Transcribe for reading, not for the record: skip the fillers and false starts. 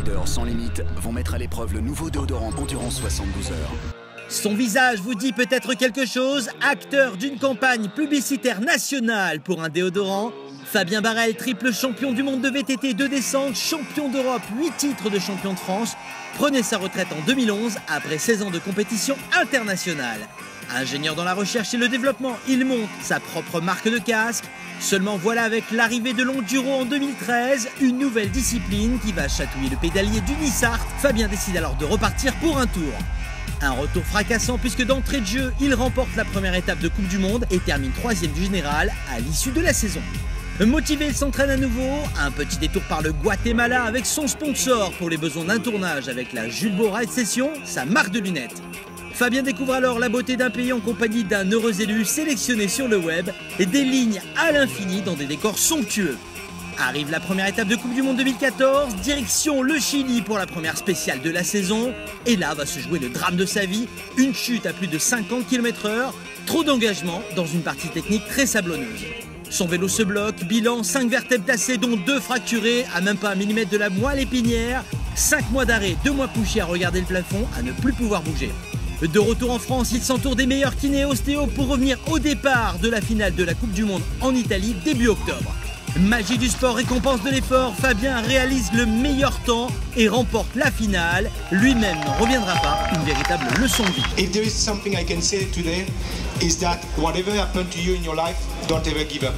Riders sans limite vont mettre à l'épreuve le nouveau déodorant Endurance 72 heures. Son visage vous dit peut-être quelque chose. Acteur d'une campagne publicitaire nationale pour un déodorant, Fabien Barel, triple champion du monde de VTT de descente, champion d'Europe, 8 titres de champion de France, prenait sa retraite en 2011 après 16 ans de compétition internationale. Ingénieur dans la recherche et le développement, il monte sa propre marque de casque. Seulement voilà, avec l'arrivée de l'enduro en 2013, une nouvelle discipline qui va chatouiller le pédalier du Nissart, Fabien décide alors de repartir pour un tour. Un retour fracassant puisque d'entrée de jeu, il remporte la première étape de Coupe du Monde et termine 3e du général à l'issue de la saison. Motivé, il s'entraîne à nouveau, un petit détour par le Guatemala avec son sponsor pour les besoins d'un tournage avec la Julbo Ride Session, sa marque de lunettes. Fabien découvre alors la beauté d'un pays en compagnie d'un heureux élu sélectionné sur le web et des lignes à l'infini dans des décors somptueux. Arrive la première étape de Coupe du Monde 2014, direction le Chili pour la première spéciale de la saison. Et là va se jouer le drame de sa vie, une chute à plus de 50 km/h, trop d'engagement dans une partie technique très sablonneuse. Son vélo se bloque, bilan 5 vertèbres tassées dont 2 fracturées, à même pas un millimètre de la moelle épinière, 5 mois d'arrêt, 2 mois couchés à regarder le plafond, à ne plus pouvoir bouger. De retour en France, il s'entoure des meilleurs kinés et ostéos pour revenir au départ de la finale de la Coupe du Monde en Italie début octobre. Magie du sport, récompense de l'effort, Fabien réalise le meilleur temps et remporte la finale. Lui-même n'en reviendra pas, une véritable leçon de vie. If there is something I can say today is that whatever happened to you in your life, don't ever give up.